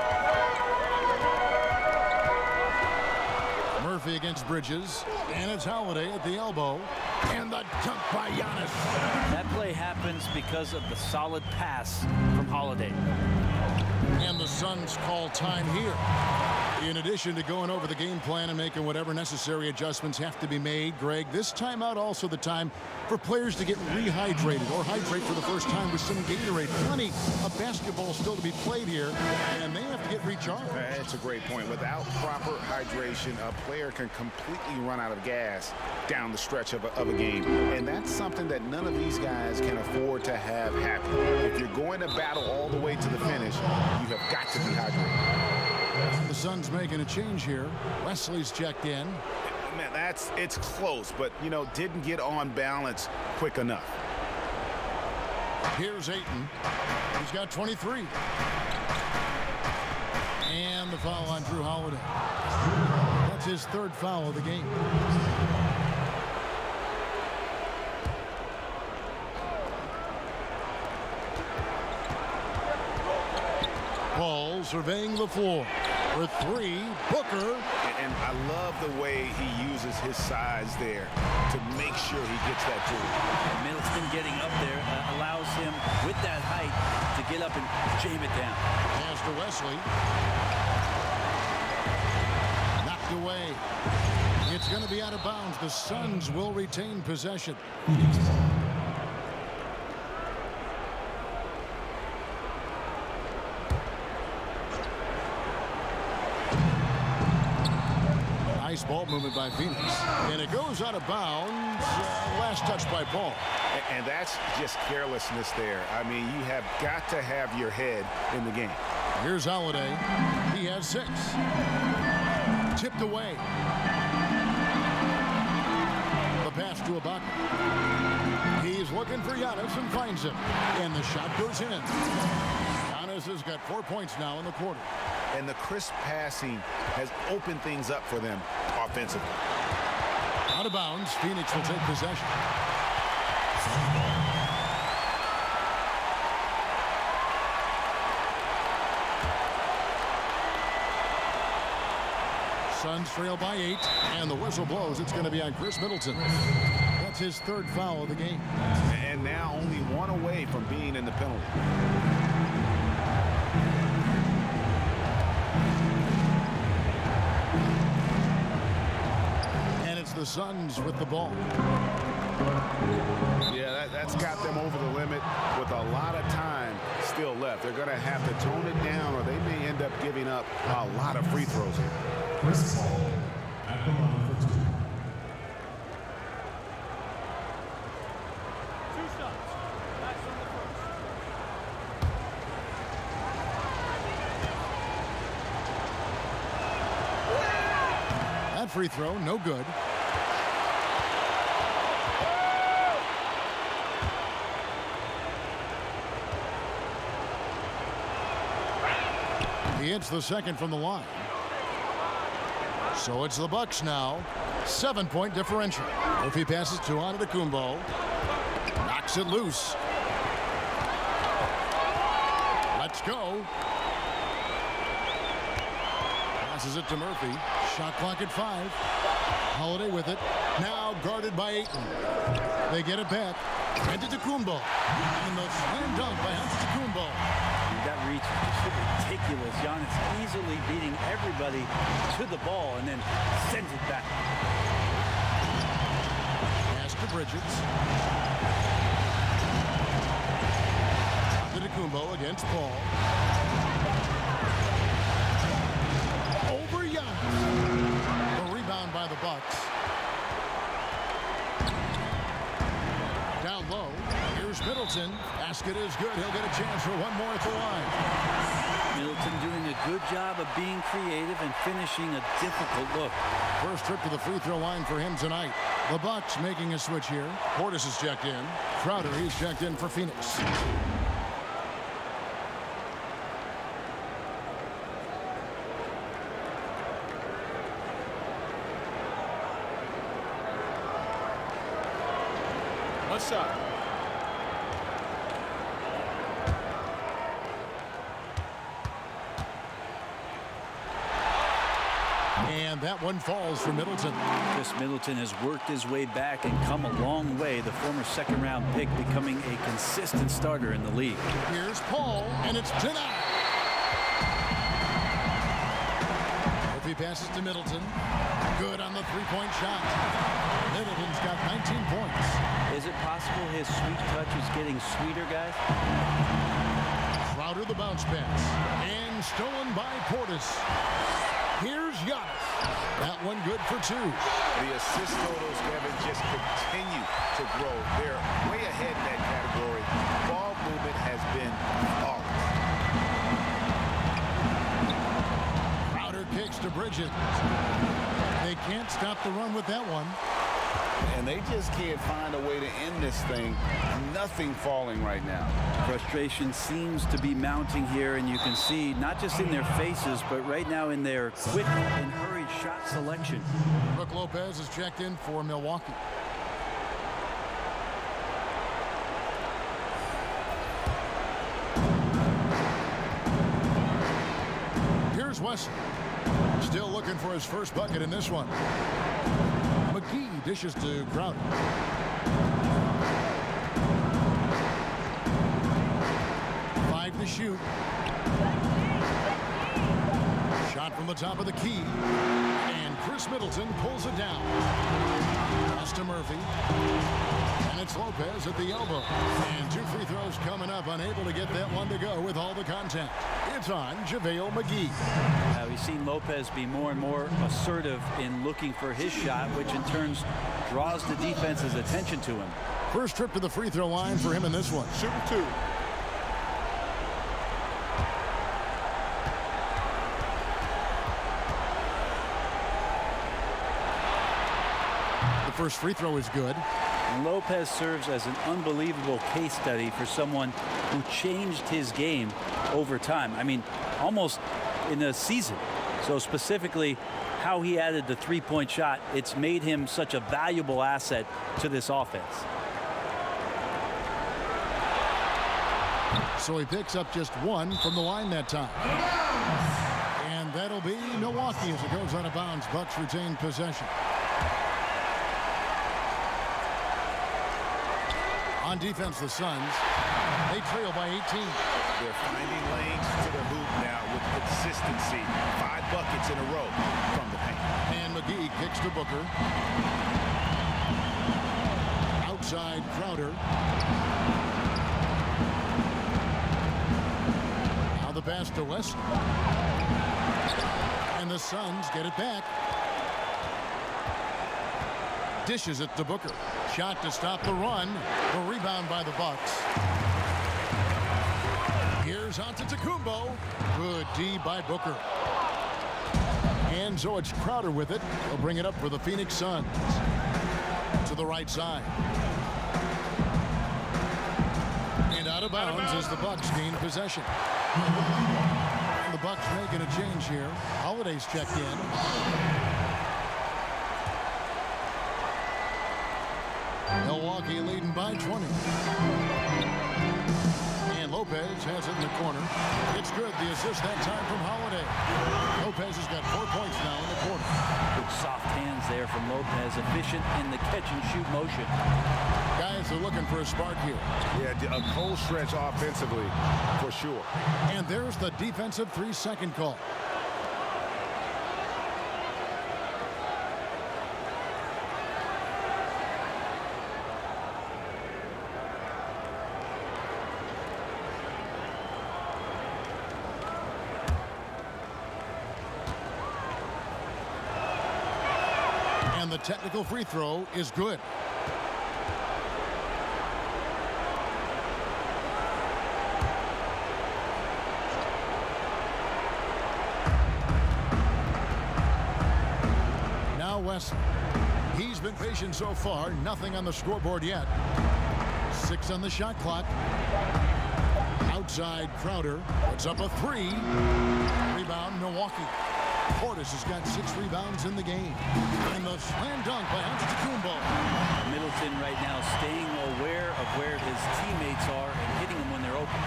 Murphy against Bridges, and it's Holiday at the elbow, and the dunk by Giannis. That play happens because of the solid pass from Holiday. And the Suns call time here. In addition to going over the game plan and making whatever necessary adjustments have to be made, Greg, this timeout also the time for players to get rehydrated or hydrate for the first time with some Gatorade. Plenty of basketball still to be played here, and they have to get recharged. That's a great point. Without proper hydration, a player can completely run out of gas down the stretch of a game. And that's something that none of these guys can afford to have happen. If you're going to battle all the way to the finish, you have got to be hydrated. The Suns making a change here. Wesley's checked in. Man, it's close, but, you know, didn't get on balance quick enough. Here's Ayton. He's got 23. And the foul on Drew Holiday. That's his third foul of the game. Paul surveying the floor for 3. Booker. And I love the way he uses his size there to make sure he gets that to him. Middleton getting up there allows him, with that height, to get up and jam it down. Pass to Wesley. Knocked away. It's going to be out of bounds. The Suns will retain possession. Nice ball movement by Phoenix. And it goes out of bounds. Last touch by Paul. And that's just carelessness there. I mean, you have got to have your head in the game. Here's Holiday. He has 6. Tipped away. The pass to Ibaka. He's looking for Giannis and finds him. And the shot goes in. Giannis has got 4 points now in the quarter. And the crisp passing has opened things up for them offensively. Out of bounds, Phoenix will take possession. Suns trail by 8, and the whistle blows. It's going to be on Chris Middleton. That's his third foul of the game. And now only 1 away from being in the penalty. The Suns with the ball. Yeah, that's got them over the limit with a lot of time still left. They're going to have to tone it down, or they may end up giving up a lot of free throws here. Chris Paul at the line for 2. That free throw, no good. He hits the second from the line. So it's the Bucks now. 7-point differential. Murphy passes to Antetokounmpo. Knocks it loose. Let's go. Passes it to Murphy. Shot clock at 5. Holiday with it. Now guarded by Ayton. They get it back. Antetokounmpo. And the slam dunk by Antetokounmpo. That reach is just ridiculous. Giannis easily beating everybody to the ball and then sends it back. Pass to Bridges. Antetokounmpo against Paul. Over Giannis. The rebound by the Bucks. Down low. Here's Middleton. Basket is good. He'll get a chance for one more at the line. Middleton doing a good job of being creative and finishing a difficult look. First trip to the free throw line for him tonight. The Bucks making a switch here. Portis is checked in. Crowder, he's checked in for Phoenix. One shot. And that one falls for Middleton. Chris Middleton has worked his way back and come a long way. The former second-round pick becoming a consistent starter in the league. Here's Paul, and it's denied. Murphy passes to Middleton. Good on the three-point shot. Middleton's got 19 points. Is it possible his sweet touch is getting sweeter, guys? Crowder the bounce pass. And stolen by Portis. Here's Giannis. That one good for 2. The assist totals, Kevin, just continue to grow. They're way ahead in that category. Ball movement has been flawless. Crowder kicks to Bridges. They can't stop the run with that one. And they just can't find a way to end this thing. Nothing falling right now. Frustration seems to be mounting here, and you can see not just in their faces, but right now in their quick and hurried shot selection. Brook Lopez is checked in for Milwaukee. Here's Wesson. Still looking for his first bucket in this one. McGee dishes to Crowder. To shoot. Shot from the top of the key. And Chris Middleton pulls it down. Pass to Murphy. And it's Lopez at the elbow. And 2 free throws coming up. Unable to get that one to go with all the contact. It's on JaVale McGee. We've seen Lopez be more and more assertive in looking for his shot, which in turn draws the defense's attention to him. First trip to the free throw line for him in this one. Shooting 2. First free throw is good. And Lopez serves as an unbelievable case study for someone who changed his game over time. I mean, almost in a season. So specifically, how he added the three-point shot, it's made him such a valuable asset to this offense. So he picks up just 1 from the line that time. And that'll be Milwaukee as it goes out of bounds. Bucks retain possession. On defense, the Suns, they trail by 18. They're finding lanes to the hoop now with consistency. 5 buckets in a row from the paint. And McGee kicks to Booker. Outside Crowder. Now the pass to West. And the Suns get it back. Dishes it to Booker. Shot to stop the run. The rebound by the Bucks. Here's Antetokounmpo. Good D by Booker. And so it's Crowder with it. He'll bring it up for the Phoenix Suns. To the right side. And out of bounds as the Bucks gain possession. And the Bucks making a change here. Holiday's checked in. Milwaukee leading leading by 20. And Lopez has it in the corner. It's good. The assist that time from Holiday. Lopez has got 4 points now in the quarter. Good soft hands there from Lopez. Efficient in the catch-and-shoot motion. Guys are looking for a spark here. Yeah, a cold stretch offensively for sure. And there's the defensive 3-second call. And the technical free throw is good. Now Wesley. He's been patient so far. Nothing on the scoreboard yet. 6 on the shot clock. Outside Crowder. Puts up a 3. Rebound Milwaukee. Portis has got 6 rebounds in the game. And the slam dunk by Antetokounmpo. Middleton right now staying aware of where his teammates are and hitting them when they're open.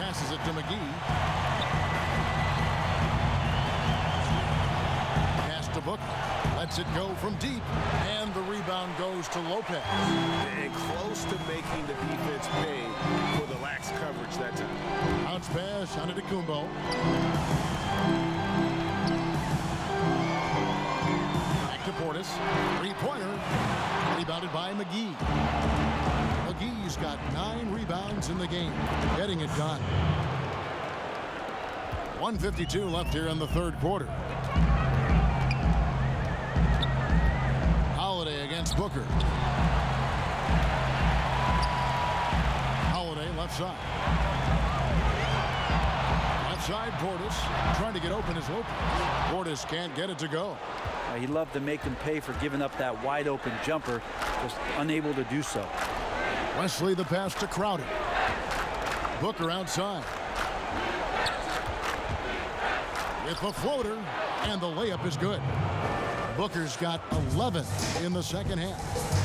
Passes it to McGee. Pass to Booker. Lets it go from deep. And the rebound goes to Lopez. And close to making the defense pay for the lax coverage that time. Bounce pass, Antetokounmpo. To Portis, 3-pointer, rebounded by McGee. McGee's got 9 rebounds in the game, getting it done. 1:52 left here in the third quarter. Holiday against Booker. Holiday left side. Left side Portis, trying to get open is Lopez. Portis can't get it to go. He'd love to make him pay for giving up that wide open jumper, just unable to do so. Wesley the pass to Crowder. Booker outside. With the floater, and the layup is good. Booker's got 11 in the second half.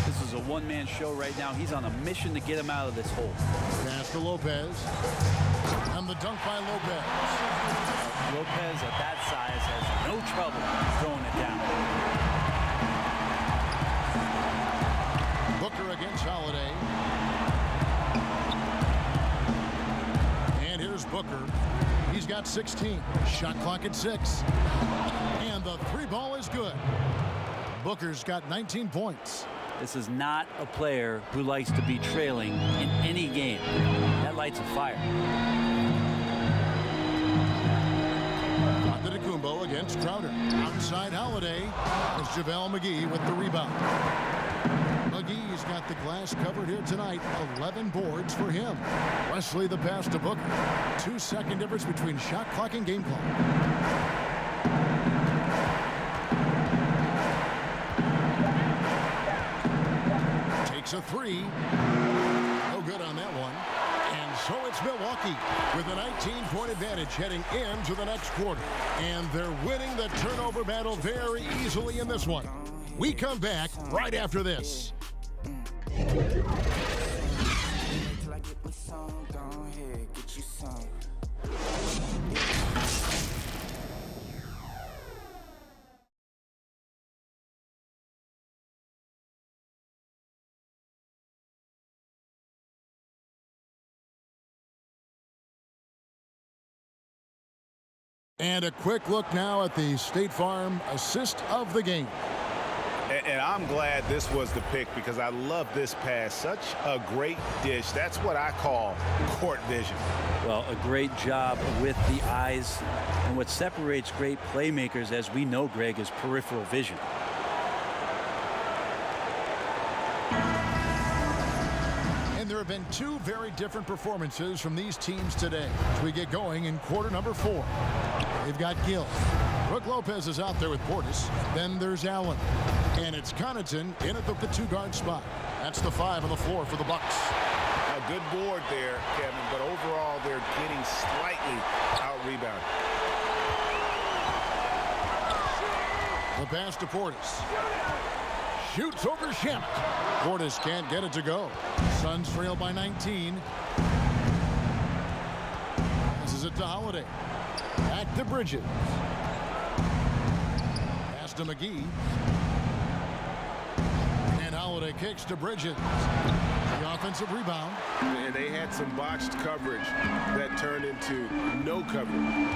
This is a one-man show right now. He's on a mission to get him out of this hole. Pass to Lopez. And the dunk by Lopez. Lopez at that size has no trouble throwing it down. Booker against Holiday. And here's Booker. He's got 16. Shot clock at 6. And the 3 ball is good. Booker's got 19 points. This is not a player who likes to be trailing in any game. That lights a fire. Antetokounmpo against Crowder. Outside Holiday is JaVale McGee with the rebound. McGee's got the glass covered here tonight. 11 boards for him. Wesley the pass to Booker. 2-second difference between shot clock and game clock. Takes a 3. No good on that one. And so it's Milwaukee with a 19-point advantage heading into the next quarter. And they're winning the turnover battle very easily in this one. We come back right after this. And a quick look now at the State Farm assist of the game. And I'm glad this was the pick because I love this pass. Such a great dish. That's what I call court vision. Well, a great job with the eyes. And what separates great playmakers, as we know, Greg, is peripheral vision. There have been 2 very different performances from these teams today as we get going in quarter number 4. They've got Gill. Brook Lopez is out there with Portis. Then there's Allen. And it's Connaughton in at the 2-guard spot. That's the 5 on the floor for the Bucks. A good board there, Kevin, but overall they're getting slightly out-rebounded. The pass to Portis. Shoots over Shamet. Portis can't get it to go. Suns trail by 19. Passes it to Holiday. Back to Bridges. Pass to McGee. And Holiday kicks to Bridges. The offensive rebound. And they had some botched coverage that turned into no coverage.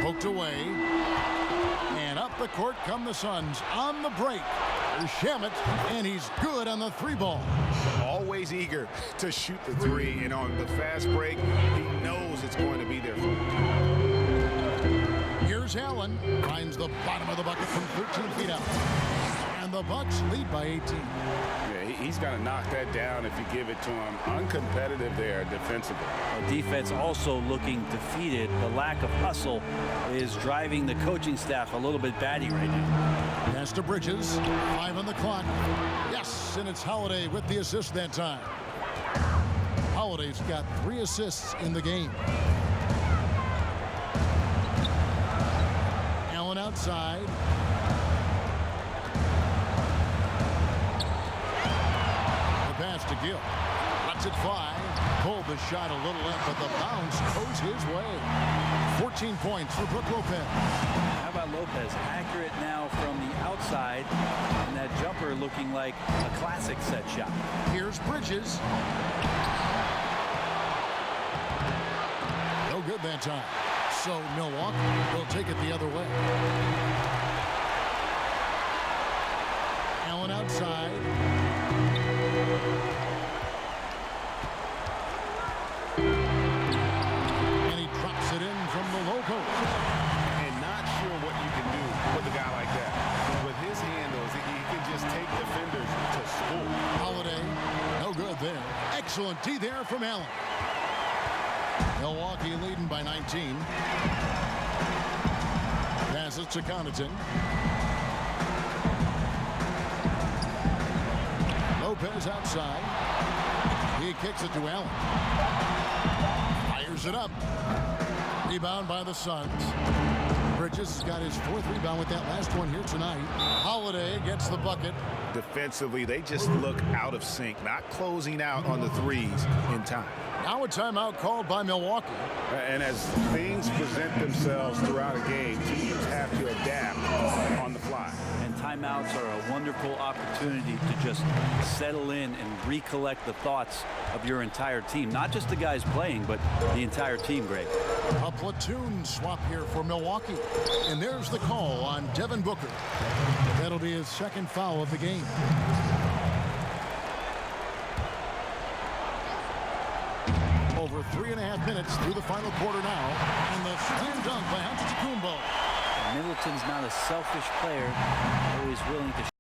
Poked away. And up the court come the Suns on the break. There's Shamet, and he's good on the 3 ball. Always eager to shoot the 3, and on the fast break, he knows it's going to be there for him. Here's Allen. Finds the bottom of the bucket from 13 feet out. And the Bucks lead by 18. Yeah, he's got to knock that down if you give it to him. Uncompetitive there defensively. Defense also looking defeated. The lack of hustle is driving the coaching staff a little bit batty right now. Pass to Bridges. 5 on the clock. Yes, and it's Holiday with the assist that time. Holiday's got 3 assists in the game. Allen outside. Pass to Gill. Lets it fly. Pulled the shot a little in, but the bounce goes his way. 14 points for Brook Lopez. How about Lopez? Accurate now from the outside, and that jumper looking like a classic set shot. Here's Bridges. No good that time. So Milwaukee will take it the other way. Allen outside. And he drops it in from the low post. And not sure what you can do with a guy like that. With his handles, he can just take defenders to school. Holiday, no good there. Excellent D there from Allen. Milwaukee leading by 19. Passes to Connaughton. Lopez outside. He kicks it to Allen. Fires it up. Rebound by the Suns. Bridges has got his 4th rebound with that last one here tonight. Holiday gets the bucket. Defensively, they just look out of sync, not closing out on the 3s in time. Now a timeout called by Milwaukee. And as things present themselves throughout a game, teams have to adapt on the fly. And timeouts are a wonderful opportunity to just settle in and recollect the thoughts of your entire team. Not just the guys playing, but the entire team, Greg. A platoon swap here for Milwaukee. And there's the call on Devin Booker. That'll be his 2nd foul of the game. Over 3.5 minutes through the final quarter now. And the slam dunk by Antetokounmpo. Middleton's not a selfish player, always willing to